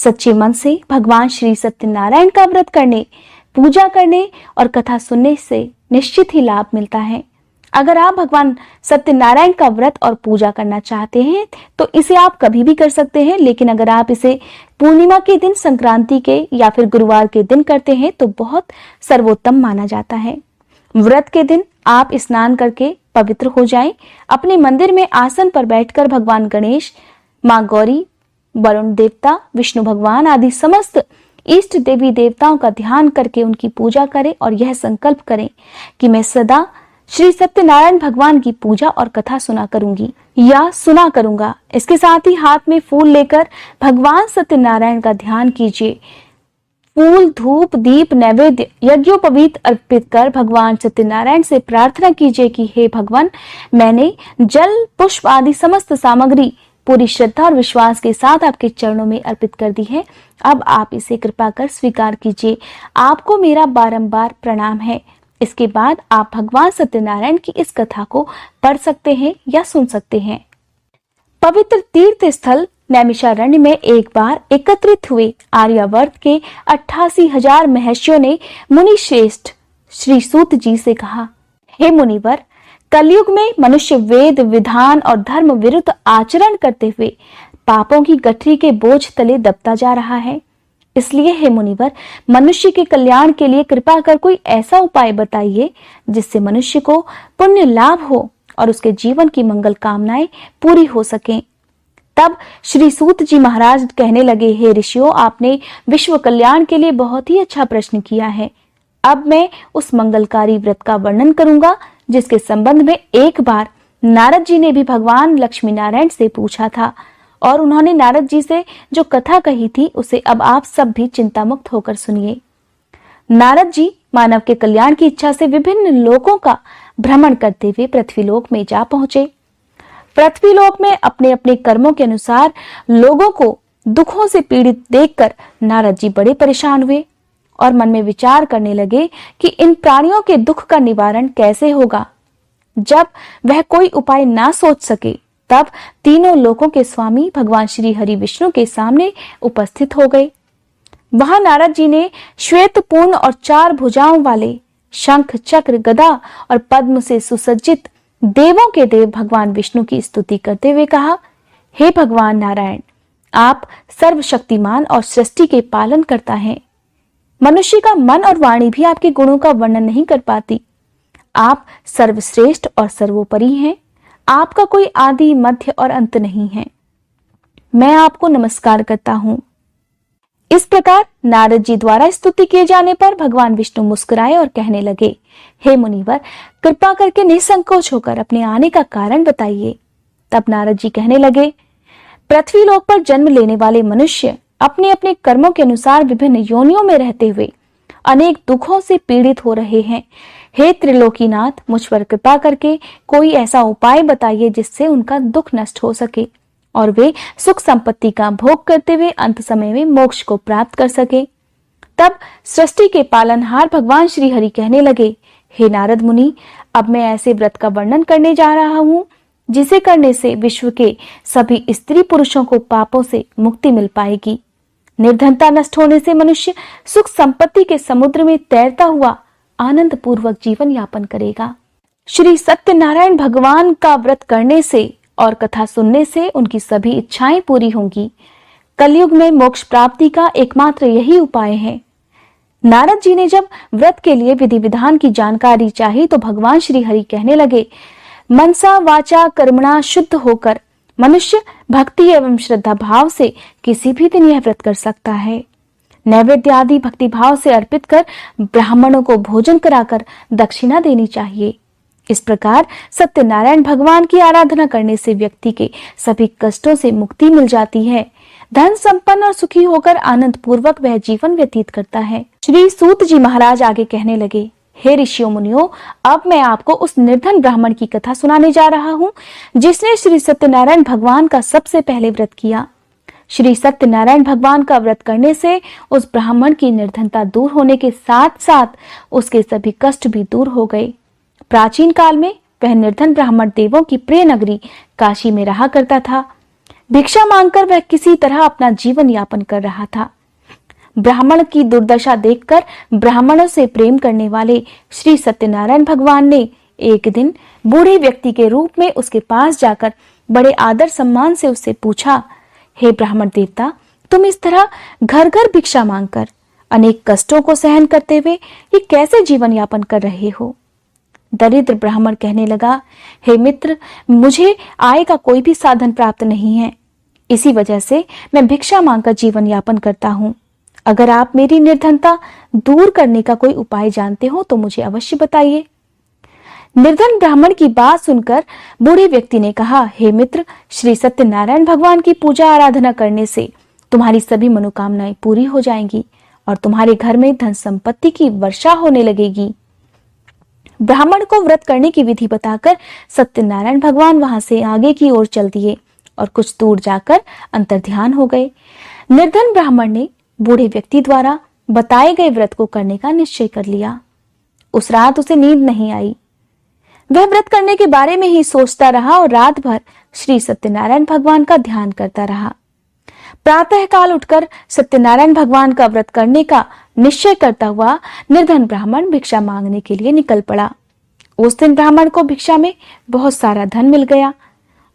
सच्चे मन से भगवान श्री सत्यनारायण का व्रत करने, पूजा करने और कथा सुनने से निश्चित ही लाभ मिलता है। अगर आप भगवान सत्यनारायण का व्रत और पूजा करना चाहते हैं तो इसे आप कभी भी कर सकते हैं, लेकिन अगर आप इसे पूर्णिमा के दिन, संक्रांति के या फिर गुरुवार के दिन करते हैं तो बहुत सर्वोत्तम माना जाता है। व्रत के दिन आप स्नान करके पवित्र हो जाएं। अपने मंदिर में आसन पर बैठकर भगवान गणेश, माँ गौरी, वरुण देवता, विष्णु भगवान आदि समस्त इष्ट देवी देवताओं का ध्यान करके उनकी पूजा करें और यह संकल्प करें कि मैं सदा श्री सत्यनारायण भगवान की पूजा और कथा सुना करूंगी या सुना करूंगा। इसके साथ ही हाथ में फूल लेकर भगवान सत्यनारायण का ध्यान कीजिए। फूल, धूप, दीप, नैवेद्य, यज्ञोपवीत अर्पित कर भगवान सत्यनारायण से प्रार्थना कीजिए कि हे भगवान, मैंने जल, पुष्प आदि समस्त सामग्री पूरी श्रद्धा और विश्वास के साथ आपके चरणों में अर्पित कर दी है। अब आप इसे कृपा कर स्वीकार कीजिए। आपको मेरा बारंबार प्रणाम है। इसके बाद आप भगवान सत्यनारायण की इस कथा को पढ़ सकते हैं या सुन सकते हैं। पवित्र तीर्थ स्थल नैमिषारण्य में एक बार एकत्रित हुए आर्यावर्त के 88,000 महर्षियों ने मुनि श्रेष्ठ श्री सूत जी से कहा, हे मुनिवर, कलयुग में मनुष्य वेद, विधान और धर्म विरुद्ध आचरण करते हुए पापों की गठरी के बोझ तले दबता जा रहा है। इसलिए हे मुनिवर, मनुष्य के कल्याण के लिए कृपा कर कोई ऐसा उपाय बताइए जिससे मनुष्य को पुण्य लाभ हो और उसके जीवन की मंगल कामनाएं पूरी हो सकें। तब श्री सूत जी महाराज कहने लगे, हे ऋषियों, आपने विश्व कल्याण के लिए बहुत ही अच्छा प्रश्न किया है। अब मैं उस मंगलकारी व्रत का वर्णन करूंगा जिसके संबंध में एक बार नारद जी ने भी भगवान लक्ष्मी नारायण से पूछा था और उन्होंने नारद जी से जो कथा कही थी उसे अब आप सब भी चिंता मुक्त होकर सुनिए। नारद जी मानव के कल्याण की इच्छा से विभिन्न लोकों का भ्रमण करते हुए पृथ्वीलोक में जा पहुंचे। पृथ्वीलोक में अपने अपने कर्मों के अनुसार लोगों को दुखों से पीड़ित देखकर नारद जी बड़े परेशान हुए और मन में विचार करने लगे कि इन प्राणियों के दुख का निवारण कैसे होगा। जब वह कोई उपाय ना सोच सके तब तीनों लोकों के स्वामी भगवान श्री हरि विष्णु के सामने उपस्थित हो गए। वहां नारद जी ने श्वेत पूर्ण और 4 भुजाओं वाले शंख, चक्र, गदा और पद्म से सुसज्जित देवों के देव भगवान विष्णु की स्तुति करते हुए कहा, हे भगवान नारायण, आप सर्वशक्तिमान और सृष्टि के पालन करता है। मनुष्य का मन और वाणी भी आपके गुणों का वर्णन नहीं कर पाती। आप सर्वश्रेष्ठ और सर्वोपरि हैं। आपका कोई आदि, मध्य और अंत नहीं है। मैं आपको नमस्कार करता हूं। इस प्रकार नारद जी द्वारा स्तुति किए जाने पर भगवान विष्णु मुस्कुराए और कहने लगे, हे मुनिवर, कृपा करके निसंकोच होकर अपने आने का कारण बताइए। तब नारद जी कहने लगे, पृथ्वीलोक पर जन्म लेने वाले मनुष्य अपने अपने कर्मों के अनुसार विभिन्न योनियों में रहते हुए अनेक दुखों से पीड़ित हो रहे हैं। हे त्रिलोकीनाथ, मुझ पर कृपा करके कोई ऐसा उपाय बताइए जिससे उनका दुख नष्ट हो सके और वे सुख संपत्ति का भोग करते हुए अंत समय में मोक्ष को प्राप्त कर सके। तब सृष्टि के पालनहार भगवान श्री हरि कहने लगे, हे नारद मुनि, अब मैं ऐसे व्रत का वर्णन करने जा रहा हूं जिसे करने से विश्व के सभी स्त्री पुरुषों को पापों से मुक्ति मिल पाएगी। निर्धनता नष्ट होने से मनुष्य सुख संपत्ति के समुद्र में तैरता हुआ आनंद पूर्वक जीवन यापन करेगा। श्री सत्यनारायण भगवान का व्रत करने से और कथा सुनने से उनकी सभी इच्छाएं पूरी होंगी। कलयुग में मोक्ष प्राप्ति का एकमात्र यही उपाय है। नारद जी ने जब व्रत के लिए विधि विधान की जानकारी चाही तो भगवान श्री हरि कहने लगे, मनसा वाचा कर्मणा शुद्ध होकर मनुष्य भक्ति एवं श्रद्धा भाव से किसी भी दिन यह व्रत कर सकता है। नैवेद्य आदि भक्ति भाव से अर्पित कर ब्राह्मणों को भोजन कराकर दक्षिणा देनी चाहिए। इस प्रकार सत्यनारायण भगवान की आराधना करने से व्यक्ति के सभी कष्टों से मुक्ति मिल जाती है। धन संपन्न और सुखी होकर आनंद पूर्वक वह जीवन व्यतीत करता है। श्री सूत जी महाराज आगे कहने लगे, हे ऋषियों मुनियों, अब मैं आपको उस निर्धन ब्राह्मण की कथा सुनाने जा रहा हूँ जिसने श्री सत्यनारायण भगवान का सबसे पहले व्रत किया। श्री सत्यनारायण भगवान का व्रत करने से उस ब्राह्मण की निर्धनता दूर होने के साथ साथ उसके सभी कष्ट भी दूर हो गए। प्राचीन काल में वह निर्धन ब्राह्मण देवों की प्रिय नगरी काशी में रहा करता था। भिक्षा मांगकर वह किसी तरह अपना जीवन यापन कर रहा था। ब्राह्मण की दुर्दशा देखकर ब्राह्मणों से प्रेम करने वाले श्री सत्यनारायण भगवान ने एक दिन बूढ़े व्यक्ति के रूप में उसके पास जाकर बड़े आदर सम्मान से उससे पूछा, हे ब्राह्मण देवता, तुम इस तरह घर घर भिक्षा मांगकर अनेक कष्टों को सहन करते हुए ये कैसे जीवन यापन कर रहे हो? दरिद्र ब्राह्मण कहने लगा, हे मित्र, मुझे आय का कोई भी साधन प्राप्त नहीं है, इसी वजह से मैं भिक्षा मांगकर जीवन यापन करता हूँ। अगर आप मेरी निर्धनता दूर करने का कोई उपाय जानते हो तो मुझे अवश्य बताइए। निर्धन ब्राह्मण की बात सुनकर बूढ़े व्यक्ति ने कहा, हे मित्र, श्री सत्यनारायण भगवान की पूजा आराधना करने से तुम्हारी सभी मनोकामनाएं पूरी हो जाएंगी और तुम्हारे घर में धन संपत्ति की वर्षा होने लगेगी। ब्राह्मण को व्रत करने की विधि बताकर सत्यनारायण भगवान वहां से आगे की ओर चल दिए और कुछ दूर जाकर अंतर्ध्यान हो गए। निर्धन ब्राह्मण ने बूढ़े व्यक्ति द्वारा बताए गए व्रत को करने का निश्चय कर लिया। उस रात उसे नींद नहीं आई। वह व्रत करने के बारे में ही सोचता रहा और रात भर श्री सत्यनारायण भगवान का ध्यान करता रहा। प्रातः काल उठकर सत्यनारायण भगवान का व्रत करने का निश्चय करता हुआ निर्धन ब्राह्मण भिक्षा मांगने के लिए निकल पड़ा। उस दिन ब्राह्मण को भिक्षा में बहुत सारा धन मिल गया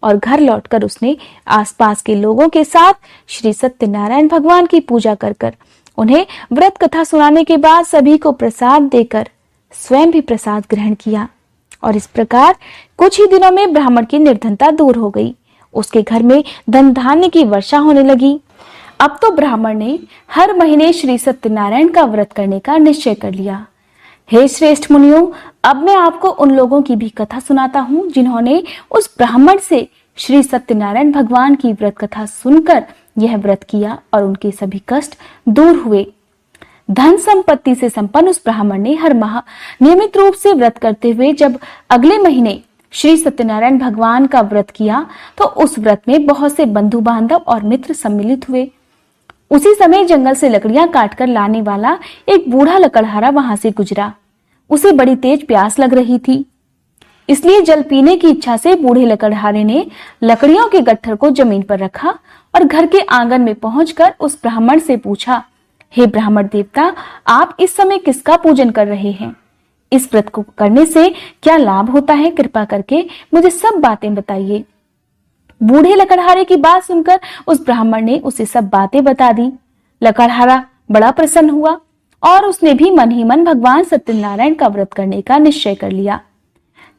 और घर लौटकर उसने आसपास के लोगों के साथ श्री सत्यनारायण भगवान की पूजा कर उन्हें व्रत कथा सुनाने के बाद सभी को प्रसाद देकर स्वयं भी प्रसाद ग्रहण किया और इस प्रकार कुछ ही दिनों में ब्राह्मण की निर्धनता दूर हो गई। उसके घर में धन धान्य की वर्षा होने लगी। अब तो ब्राह्मण ने हर महीने श्री सत्यनारायण का व्रत करने का निश्चय कर लिया। हे श्रेष्ठ मुनियों, अब मैं आपको उन लोगों की भी कथा सुनाता हूँ जिन्होंने उस ब्राह्मण से श्री सत्यनारायण भगवान की व्रत कथा सुनकर यह व्रत किया और उनके सभी कष्ट दूर हुए। धन संपत्ति से संपन्न उस ब्राह्मण ने हर माह नियमित रूप से व्रत करते हुए जब अगले महीने श्री सत्यनारायण भगवान का व्रत किया तो उस व्रत में बहुत से बंधु बांधव और मित्र सम्मिलित हुए। उसी समय जंगल से लकड़ियां काटकर लाने वाला एक बूढ़ा लकड़हारा वहां से गुजरा। उसे बड़ी तेज प्यास लग रही थी, इसलिए जल पीने की इच्छा से बूढ़े लकड़हारे ने लकड़ियों के गट्ठर को जमीन पर रखा और घर के आंगन में पहुंचकर उस ब्राह्मण से पूछा, हे ब्राह्मण देवता, आप इस समय किसका पूजन कर रहे हैं? इस व्रत को करने से क्या लाभ होता है? कृपा करके मुझे सब बातें बताइए। बूढ़े लकड़हारे की बात सुनकर उस ब्राह्मण ने उसे सब बातें बता दी। लकड़हारा बड़ा प्रसन्न हुआ और उसने भी मन ही मन भगवान सत्यनारायण का व्रत करने का निश्चय कर लिया।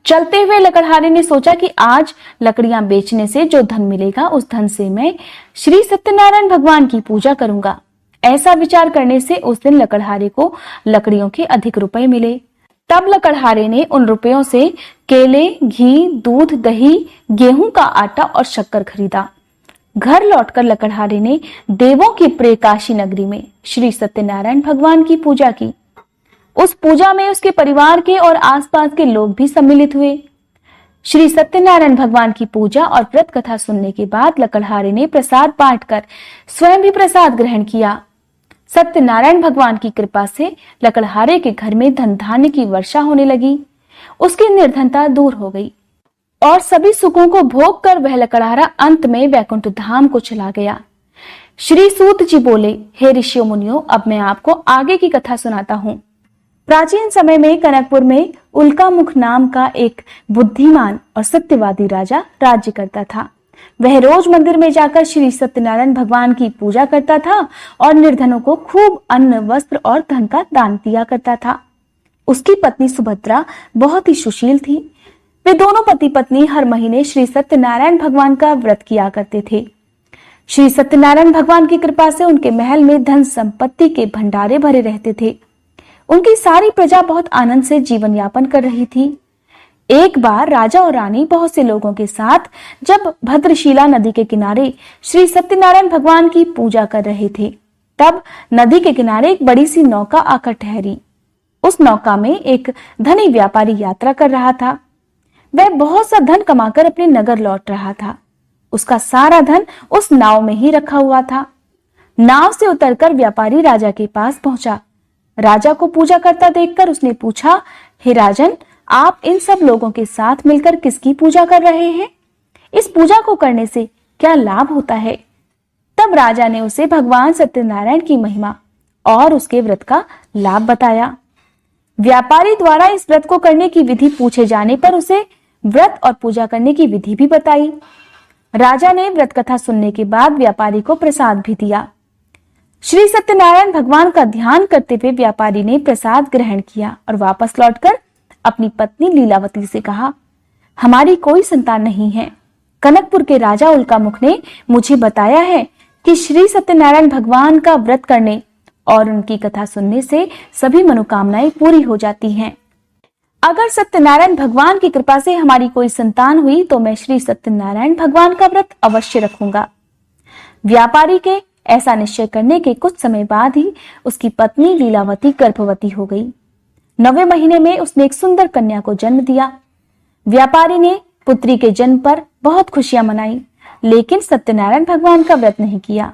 चलते हुए लकड़हारे ने सोचा कि आज लकड़ियां बेचने से जो धन मिलेगा उस धन से मैं श्री सत्यनारायण भगवान की पूजा करूंगा। ऐसा विचार करने से उस दिन लकड़हारे को लकड़ियों के अधिक रुपए मिले। तब लकड़हारे ने उन रुपयों से केले, घी, दूध, दही, गेहूं का आटा और शक्कर खरीदा। घर लौटकर लकड़हारे ने देवों की प्रिय काशी नगरी में श्री सत्यनारायण भगवान की पूजा की। उस पूजा में उसके परिवार के और आसपास के लोग भी सम्मिलित हुए। श्री सत्यनारायण भगवान की पूजा और व्रत कथा सुनने के बाद लकड़हारे ने प्रसाद बांटकर स्वयं भी प्रसाद ग्रहण किया। सत्यनारायण भगवान की कृपा से लकड़हारे के घर में धन धान्य की वर्षा होने लगी। उसकी निर्धनता दूर हो गई और सभी सुखों को भोग कर वह लकड़हारा अंत में वैकुंठ धाम को चला गया। श्री सूत जी बोले, हे ऋषियों मुनियों, अब मैं आपको आगे की कथा सुनाता हूँ। प्राचीन समय में कनकपुर में उल्कामुख नाम का एक बुद्धिमान और सत्यवादी राजा राज्य करता था। वह रोज मंदिर में जाकर श्री सत्यनारायण भगवान की पूजा करता था और निर्धनों को खूब अन्न, वस्त्र और धन का दान दिया करता था। उसकी पत्नी सुभद्रा बहुत ही सुशील थी। वे दोनों पति पत्नी हर महीने श्री सत्यनारायण भगवान का व्रत किया करते थे। श्री सत्यनारायण भगवान की कृपा से उनके महल में धन संपत्ति के भंडारे भरे रहते थे। उनकी सारी प्रजा बहुत आनंद से जीवन यापन कर रही थी। एक बार राजा और रानी बहुत से लोगों के साथ जब भद्रशिला नदी के किनारे श्री सत्यनारायण भगवान की पूजा कर रहे थे, तब नदी के किनारे एक बड़ी सी नौका आकर ठहरी। उस नौका में एक धनी व्यापारी यात्रा कर रहा था। वह बहुत सा धन कमाकर अपने नगर लौट रहा था। उसका सारा धन उस नाव में ही रखा हुआ था। नाव से उतरकर व्यापारी राजा के पास पहुंचा। राजा को पूजा करता देखकर उसने पूछा, हे राजन, आप इन सब लोगों के साथ मिलकर किसकी पूजा कर रहे हैं? इस पूजा को करने से क्या लाभ होता है। तब राजा ने उसे भगवान सत्यनारायण की महिमा और उसके व्रत का लाभ बताया। व्यापारी द्वारा इस व्रत को करने की विधि पूछे जाने पर उसे व्रत और पूजा करने की विधि भी बताई। राजा ने व्रत कथा सुनने के बाद व्यापारी को प्रसाद भी दिया। श्री सत्यनारायण भगवान का ध्यान करते हुए व्यापारी ने प्रसाद ग्रहण किया और वापस लौटकर अपनी पत्नी लीलावती से कहा, हमारी कोई संतान नहीं है। कनकपुर के राजा उल्कामुख ने मुझे बताया है कि श्री सत्यनारायण भगवान का व्रत करने और उनकी कथा सुनने से सभी मनोकामनाएं पूरी हो जाती हैं। अगर सत्यनारायण भगवान की कृपा से हमारी कोई संतान हुई तो मैं श्री सत्यनारायण भगवान का व्रत अवश्य रखूंगा। व्यापारी के ऐसा निश्चय करने के कुछ समय बाद ही उसकी पत्नी लीलावती गर्भवती हो गई। 9वें महीने में उसने एक सुंदर कन्या को जन्म दिया। व्यापारी ने पुत्री के जन्म पर बहुत खुशियां मनाई, लेकिन सत्यनारायण भगवान का व्रत नहीं किया।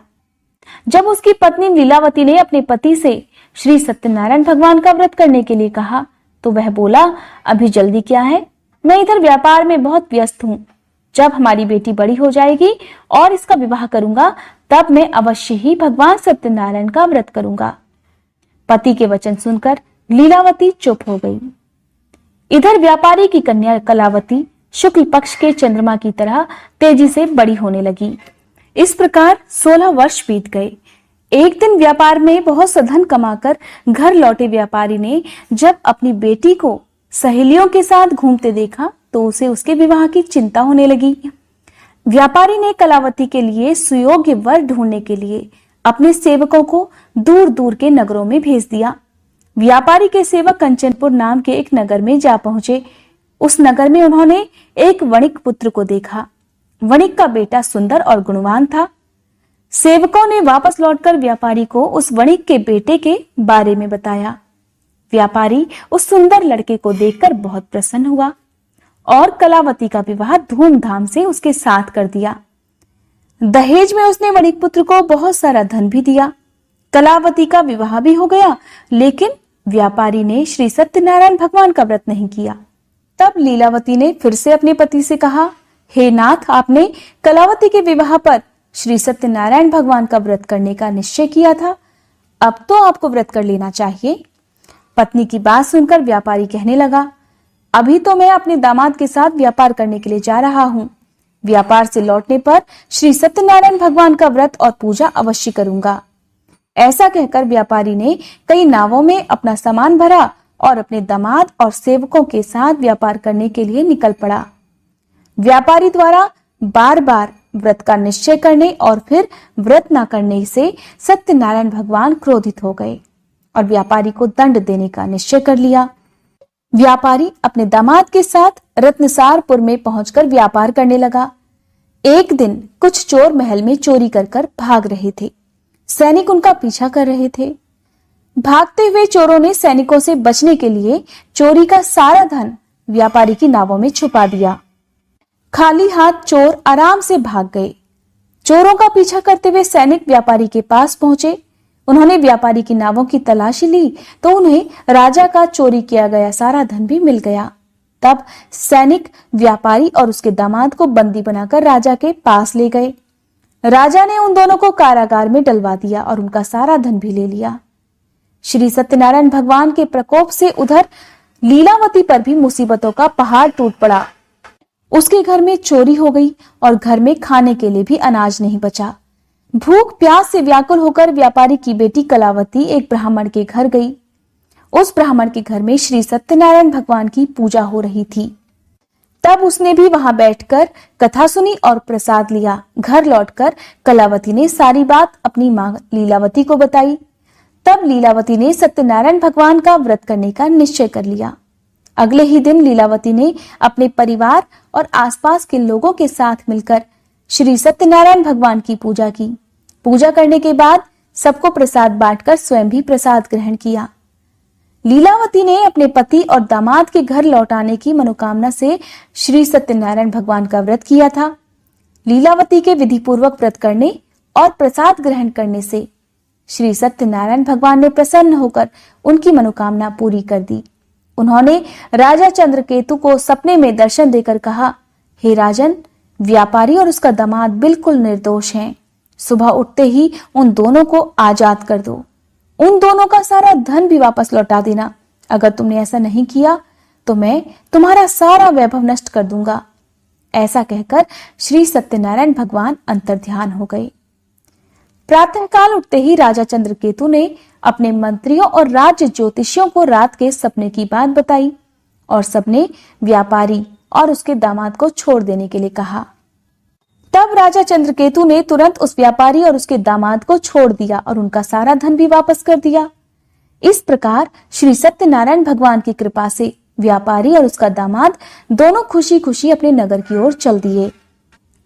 जब उसकी पत्नी लीलावती ने अपने पति से श्री सत्यनारायण भगवान का व्रत करने के लिए कहा तो वह बोला, अभी जल्दी क्या है, मैं इधर व्यापार में बहुत व्यस्त हूं। जब हमारी बेटी बड़ी हो जाएगी और इसका विवाह करूंगा तब मैं अवश्य ही भगवान सत्यनारायण का व्रत करूंगा। पति के वचन सुनकर लीलावती चुप हो गई। इधर व्यापारी की कन्या कलावती शुक्ल पक्ष के चंद्रमा की तरह तेजी से बड़ी होने लगी। इस प्रकार 16 वर्ष बीत गए। एक दिन व्यापार में बहुत सा धन कमाकर घर लौटे व्यापारी ने जब अपनी बेटी को सहेलियों के साथ घूमते देखा तो उसे उसके विवाह की चिंता होने लगी। व्यापारी ने कलावती के लिए सुयोग्य वर ढूंढने के लिए अपने सेवकों को दूर दूर के नगरों में भेज दिया। व्यापारी के सेवक कंचनपुर नाम के एक नगर में जा पहुंचे। उस नगर में उन्होंने एक वणिक पुत्र को देखा। वणिक का बेटा सुंदर और गुणवान था। सेवकों ने वापस लौटकर व्यापारी को उस वणिक के बेटे के बारे में बताया। व्यापारी उस सुंदर लड़के को देखकर बहुत प्रसन्न हुआ और कलावती का विवाह धूमधाम से उसके साथ कर दिया। दहेज में उसने वणिक पुत्र को बहुत सारा धन भी दिया। कलावती का विवाह भी हो गया, लेकिन व्यापारी ने श्री सत्यनारायण भगवान का व्रत नहीं किया। तब लीलावती ने फिर से अपने पति से कहा, हे नाथ, आपने कलावती के विवाह पर श्री सत्यनारायण भगवान का व्रत करने का निश्चय किया था, अब तो आपको व्रत कर लेना चाहिए। पत्नी की बात सुनकर व्यापारी कहने लगा, अभी तो मैं अपने दामाद के साथ व्यापार करने के लिए जा रहा हूँ। व्यापार से लौटने पर श्री सत्यनारायण भगवान का व्रत और पूजा अवश्य करूंगा। ऐसा कहकर व्यापारी ने कई नावों में अपना सामान भरा और अपने दामाद और सेवकों के साथ व्यापार करने के लिए निकल पड़ा। व्यापारी द्वारा बार बार व्रत का निश्चय करने और फिर व्रत न करने से सत्यनारायण भगवान क्रोधित हो गए और व्यापारी को दंड देने का निश्चय कर लिया। व्यापारी अपने दामाद के साथ रत्नसारपुर में पहुंचकर व्यापार करने लगा। एक दिन कुछ चोर महल में चोरी कर भाग रहे थे। सैनिक उनका पीछा कर रहे थे। भागते हुए चोरों ने सैनिकों से बचने के लिए चोरी का सारा धन व्यापारी की नावों में छुपा दिया। खाली हाथ चोर आराम से भाग गए। चोरों का पीछा करते हुए सैनिक व्यापारी के पास पहुंचे। उन्होंने व्यापारी की नावों की तलाशी ली तो उन्हें राजा का चोरी किया गया सारा धन भी मिल गया। तब सैनिक व्यापारी और उसके दामाद को बंदी बनाकर राजा के पास ले गए। राजा ने उन दोनों को कारागार में डलवा दिया और उनका सारा धन भी ले लिया। श्री सत्यनारायण भगवान के प्रकोप से उधर लीलावती पर भी मुसीबतों का पहाड़ टूट पड़ा। उसके घर में चोरी हो गई और घर में खाने के लिए भी अनाज नहीं बचा। भूख प्यास से व्याकुल होकर व्यापारी की बेटी कलावती एक ब्राह्मण के घर गई। उस ब्राह्मण के घर में श्री सत्यनारायण भगवान की पूजा हो रही थी। तब उसने भी वहां बैठकर कथा सुनी और प्रसाद लिया। घर लौटकर कलावती ने सारी बात अपनी मां लीलावती को बताई। तब लीलावती ने सत्यनारायण भगवान का व्रत करने का निश्चय कर लिया। अगले ही दिन लीलावती ने अपने परिवार और आसपास के लोगों के साथ मिलकर श्री सत्यनारायण भगवान की पूजा की। पूजा करने के बाद सबको प्रसाद बांटकर स्वयं भी प्रसाद ग्रहण किया। लीलावती ने अपने पति और दामाद के घर लौटाने की मनोकामना से श्री सत्यनारायण भगवान का व्रत किया था। लीलावती के विधि पूर्वक व्रत करने और प्रसाद ग्रहण करने से श्री सत्यनारायण भगवान ने प्रसन्न होकर उनकी मनोकामना पूरी कर दी। उन्होंने राजा चंद्रकेतु को सपने में दर्शन देकर कहा, हे राजन, व्यापारी और उसका दामाद बिल्कुल निर्दोष हैं। सुबह उठते ही उन दोनों को आजाद कर दो। उन दोनों का सारा धन भी वापस लौटा देना। अगर तुमने ऐसा नहीं किया तो मैं तुम्हारा सारा वैभव नष्ट कर दूंगा। ऐसा कहकर श्री सत्यनारायण भगवान अंतर्ध्यान हो गए। प्रातःकाल उठते ही राजा चंद्रकेतु ने अपने मंत्रियों और राज्य ज्योतिषियों को रात के सपने की बात बताई और सबने व्यापारी और उसके दामाद को छोड़ देने के लिए कहा। तब राजा चंद्रकेतु ने तुरंत उस व्यापारी और उसके दामाद को छोड़ दिया और उनका सारा धन भी वापस कर दिया। इस प्रकार श्री सत्यनारायण भगवान की कृपा से व्यापारी और उसका दामाद दोनों खुशी खुशी अपने नगर की ओर चल दिए।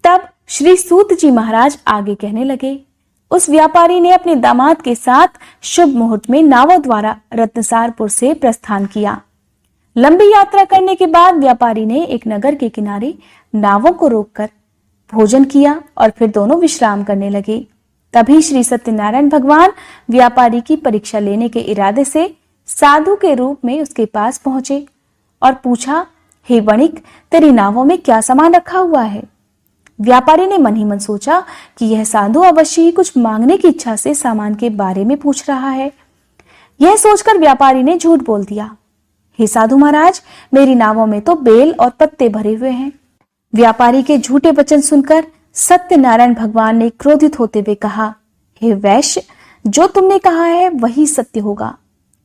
तब श्री सूत जी महाराज आगे कहने लगे, उस व्यापारी ने अपने दामाद के साथ शुभ मुहूर्त में नावों द्वारा रत्नसारपुर से प्रस्थान किया। लंबी यात्रा करने के बाद व्यापारी ने एक नगर के किनारे नावों को रोककर भोजन किया और फिर दोनों विश्राम करने लगे। तभी श्री सत्यनारायण भगवान व्यापारी की परीक्षा लेने के इरादे से साधु के रूप में उसके पास पहुंचे और पूछा, हे वणिक, तेरी नावों में क्या सामान रखा हुआ है? व्यापारी ने मन ही मन सोचा कि यह साधु अवश्य ही कुछ मांगने की इच्छा से सामान के बारे में पूछ रहा है। यह सोचकर व्यापारी ने झूठ बोल दिया, हे साधु महाराज, मेरी नावों में तो बेल और पत्ते भरे हुए हैं। व्यापारी के झूठे वचन सुनकर सत्यनारायण भगवान ने क्रोधित होते हुए कहा, हे वैश्य, जो तुमने कहा है वही सत्य होगा।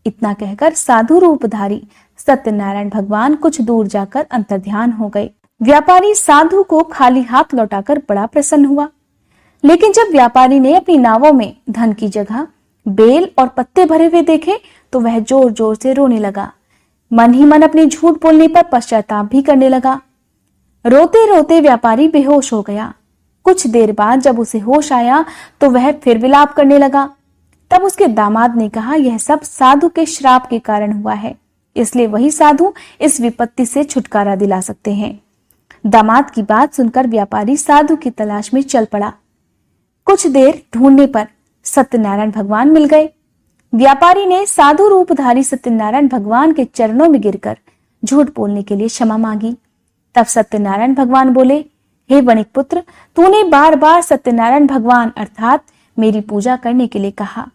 इतना कहकर साधु रूपधारी सत्यनारायण भगवान कुछ दूर जाकर अंतर्ध्यान हो गए। व्यापारी साधु को खाली हाथ लौटाकर बड़ा प्रसन्न हुआ। लेकिन जब व्यापारी ने अपनी नावों में धन की जगह बेल और पत्ते भरे हुए देखे तो वह जोर जोर से रोने लगा। मन ही मन अपने झूठ बोलने पर पश्चाताप भी करने लगा। रोते रोते व्यापारी बेहोश हो गया। कुछ देर बाद जब उसे होश आया तो वह फिर विलाप करने लगा। तब उसके दामाद ने कहा, यह सब साधु के श्राप के कारण हुआ है, इसलिए वही साधु इस विपत्ति से छुटकारा दिला सकते हैं। दामाद की बात सुनकर व्यापारी साधु की तलाश में चल पड़ा। कुछ देर ढूंढने पर सत्यनारायण भगवान मिल गए। व्यापारी ने साधु रूपधारी सत्यनारायण भगवान के चरणों में गिरकर झूठ बोलने के लिए क्षमा मांगी। तब सत्यनारायण भगवान बोले, हे वणिक पुत्र, तूने बार बार सत्यनारायण भगवान अर्थात मेरी पूजा करने के लिए कहा,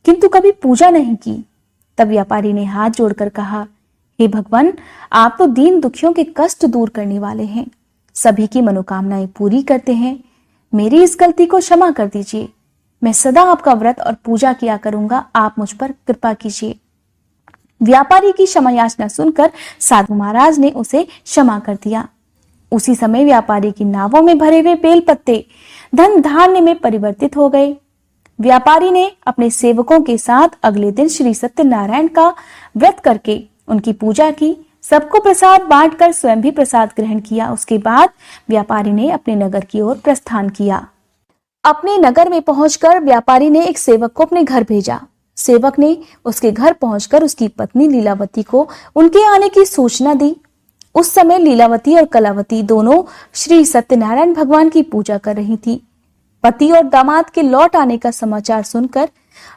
किंतु कभी पूजा नहीं की। तब व्यापारी ने हाथ जोड़कर कहा, हे भगवान, आप तो दीन दुखियों के कष्ट दूर करने वाले हैं, सभी की मनोकामनाएं पूरी करते हैं। मेरी इस गलती को क्षमा कर दीजिए। मैं सदा आपका व्रत और पूजा किया करूंगा, आप मुझ पर कृपा कीजिए। व्यापारी की क्षमा याचना सुनकर साधु महाराज ने उसे क्षमा कर दिया। उसी समय व्यापारी की नावों में भरे हुए बेल पत्ते धन धान्य में परिवर्तित हो गए। व्यापारी ने अपने सेवकों के साथ अगले दिन श्री सत्यनारायण का व्रत करके उनकी पूजा की, सबको प्रसाद बांटकर स्वयं भी प्रसाद ग्रहण किया। उसके बाद व्यापारी ने अपने नगर की ओर प्रस्थान किया। अपने नगर में पहुंचकर व्यापारी ने एक सेवक को अपने घर भेजा। सेवक ने उसके घर पहुंचकर उसकी पत्नी लीलावती को उनके आने की सूचना दी। उस समय लीलावती और कलावती दोनों श्री सत्यनारायण भगवान की पूजा कर रही थी। पति और दामाद के लौट आने का समाचार सुनकर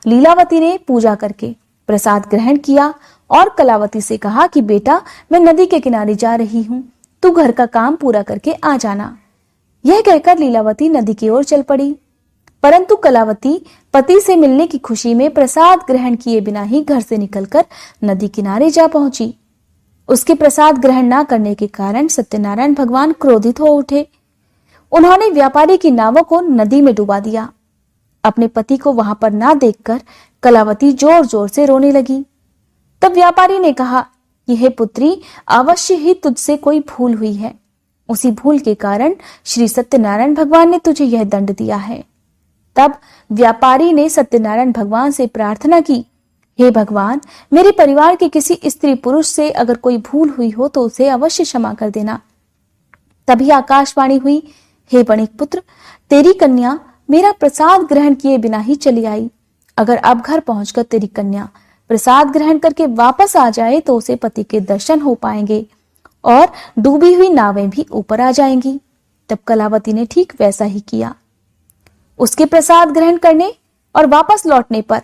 लीलावती ने पूजा करके प्रसाद ग्रहण किया और कलावती से कहा कि बेटा, मैं नदी के किनारे जा रही हूँ, तू घर का काम पूरा करके आ जाना। यह कहकर लीलावती नदी की ओर चल पड़ी, परंतु कलावती पति से मिलने की खुशी में प्रसाद ग्रहण किए बिना ही घर से निकलकर नदी किनारे जा पहुंची। उसके प्रसाद ग्रहण न करने के कारण सत्यनारायण भगवान क्रोधित हो उठे। उन्होंने व्यापारी की नावों को नदी में डुबा दिया। अपने पति को वहां पर ना देखकर कलावती जोर जोर से रोने लगी। तब व्यापारी ने कहा, यह पुत्री, अवश्य ही तुझसे कोई भूल हुई है। उसी भूल के कारण श्री सत्यनारायण भगवान ने तुझे यह दंड दिया है। तब व्यापारी ने सत्यनारायण भगवान से प्रार्थना की, हे भगवान, मेरे परिवार के किसी स्त्री पुरुष से अगर कोई भूल हुई हो तो उसे अवश्य क्षमा कर देना। तभी आकाशवाणी हुई, हे वणिक पुत्र, तेरी कन्या मेरा प्रसाद ग्रहण किए बिना ही चली आई। अगर अब घर पहुंचकर तेरी कन्या प्रसाद ग्रहण करके वापस आ जाए तो उसे पति के दर्शन हो पाएंगे और डूबी हुई नावें भी ऊपर आ जाएंगी। तब कलावती ने ठीक वैसा ही किया। उसके प्रसाद ग्रहण करने और वापस लौटने पर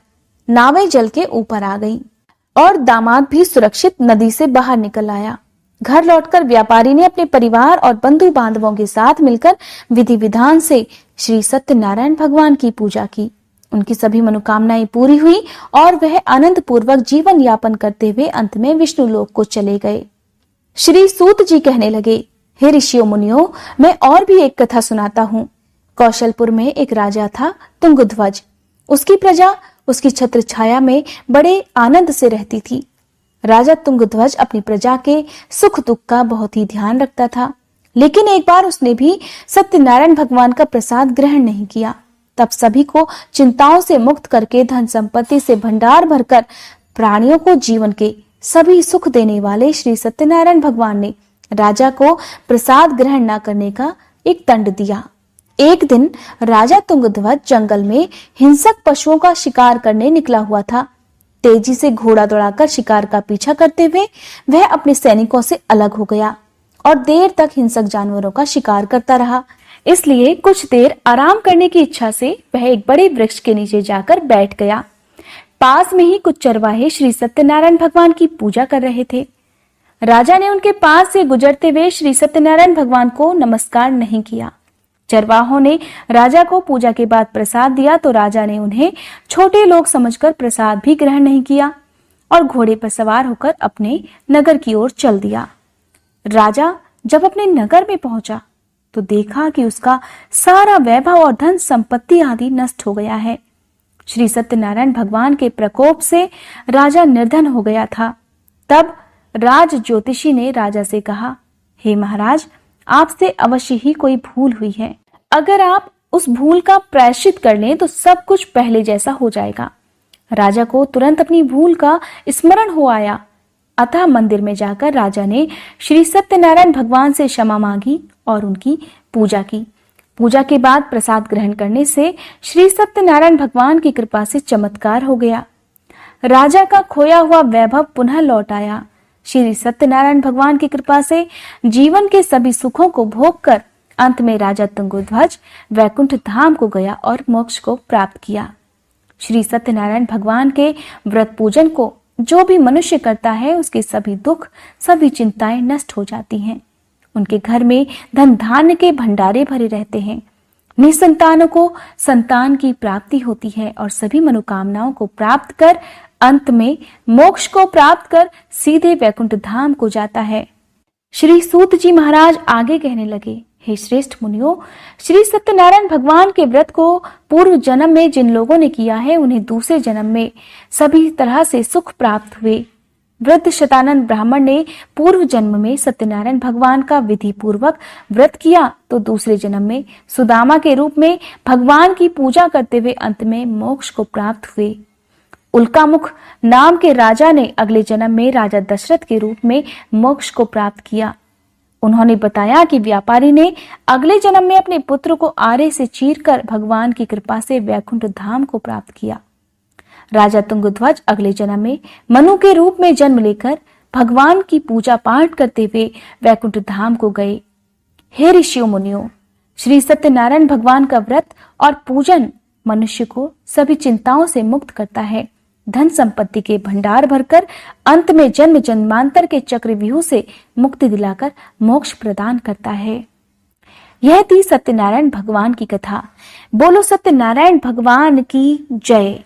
नावें जल के ऊपर आ गईं और दामाद भी सुरक्षित नदी से बाहर निकल आया। घर लौटकर व्यापारी ने अपने परिवार और बंधु बांधवों के साथ मिलकर विधि विधान से श्री सत्यनारायण भगवान की पूजा की। उनकी सभी मनोकामनाएं पूरी हुई और वह आनंद पूर्वक जीवन यापन करते हुए अंत में विष्णु लोक को चले गए। श्री सूत जी कहने लगे, हे ऋषियों मुनियों, मैं और भी एक कथा सुनाता हूँ। कौशलपुर में एक राजा था, तुंगध्वज। उसकी प्रजा उसकी छत्र छाया में बड़े आनंद से रहती थी। राजा तुंगध्वज अपनी प्रजा के सुख दुख का बहुत ही ध्यान रखता था, लेकिन एक बार उसने भी सत्यनारायण भगवान का प्रसाद ग्रहण नहीं किया। तब सभी को चिंताओं से मुक्त करके धन संपत्ति से भंडार भरकर प्राणियों को जीवन के सभी सुख देने वाले श्री सत्यनारायण भगवान ने राजा को प्रसाद ग्रहण न करने का एक दंड दिया। एक दिन राजा तुंगध्वज जंगल में हिंसक पशुओं का शिकार करने निकला हुआ था। तेजी से घोड़ा दौड़ाकर शिकार का पीछा करते हुए वह अपने सैनिकों से अलग हो गया और देर तक हिंसक जानवरों का शिकार करता रहा। इसलिए कुछ देर आराम करने की इच्छा से वह एक बड़े वृक्ष के नीचे जाकर बैठ गया। पास में ही कुछ चरवाहे श्री सत्यनारायण भगवान की पूजा कर रहे थे। राजा ने उनके पास से गुजरते हुए श्री सत्यनारायण भगवान को नमस्कार नहीं किया। चरवाहों ने राजा को पूजा के बाद प्रसाद दिया तो राजा ने उन्हें छोटे लोग समझकर प्रसाद भी ग्रहण नहीं किया और घोड़े पर सवार होकर अपने नगर की ओर चल दिया। राजा जब अपने नगर में पहुंचा तो देखा कि उसका सारा वैभव और धन संपत्ति आदि नष्ट हो गया है। श्री सत्यनारायण भगवान के प्रकोप से राजा निर्धन हो गया था। तब राज ज्योतिषी ने राजा से कहा, हे महाराज, आपसे अवश्य ही कोई भूल हुई है। अगर आप उस भूल का प्रायश्चित कर लें तो सब कुछ पहले जैसा हो जाएगा। राजा को तुरंत अपनी भूल का स्मरण हो आया। अतः मंदिर में जाकर राजा ने श्री सत्यनारायण भगवान से क्षमा मांगी और उनकी पूजा की। पूजा के बाद प्रसाद ग्रहण करने से श्री सत्यनारायण भगवान की कृपा से चमत्कार हो गया। राजा का खोया हुआ वैभव पुनः लौट आया। श्री सत्यनारायण भगवान की कृपा से जीवन के सभी सुखों को भोग कर अंत में राजा तुंगध्वज वैकुंठ धाम को गया और मोक्ष को प्राप्त किया। श्री सत्यनारायण भगवान के व्रत पूजन को जो भी मनुष्य करता है उसके सभी दुख, सभी चिंताएं नष्ट हो जाती हैं। उनके घर में धन धान्य के भंडारे भरे रहते हैं। निसंतानों को संतान की प्राप्ति होती है और सभी मनोकामनाओं को प्राप्त कर अंत में मोक्ष को प्राप्त कर सीधे वैकुंठ धाम को जाता है। श्री सूत जी महाराज आगे कहने लगे, हे श्रेष्ठ मुनियों, श्री सत्यनारायण भगवान के व्रत को पूर्व जन्म में जिन लोगों ने किया है उन्हें दूसरे जन्म में सभी तरह से सुख प्राप्त हुए। वृद्ध शतानंद ब्राह्मण ने पूर्व जन्म में सत्यनारायण भगवान का विधि पूर्वक व्रत किया तो दूसरे जन्म में सुदामा के रूप में भगवान की पूजा करते हुए अंत में मोक्ष को प्राप्त हुए। उल्कामुख नाम के राजा ने अगले जन्म में राजा दशरथ के रूप में मोक्ष को प्राप्त किया। उन्होंने बताया कि व्यापारी ने अगले जन्म में अपने पुत्र को आरे से चीरकर भगवान की कृपा से वैकुंठ धाम को प्राप्त किया। राजा तुंगध्वज अगले जन्म में मनु के रूप में जन्म लेकर भगवान की पूजा पाठ करते हुए वैकुंठ धाम को गए। हे ऋषियों मुनियों, श्री सत्यनारायण भगवान का व्रत और पूजन मनुष्य को सभी चिंताओं से मुक्त करता है, धन संपत्ति के भंडार भरकर अंत में जन्म जन्मांतर के चक्रव्यूह से मुक्ति दिलाकर मोक्ष प्रदान करता है। यह थी सत्यनारायण भगवान की कथा। बोलो सत्यनारायण भगवान की जय।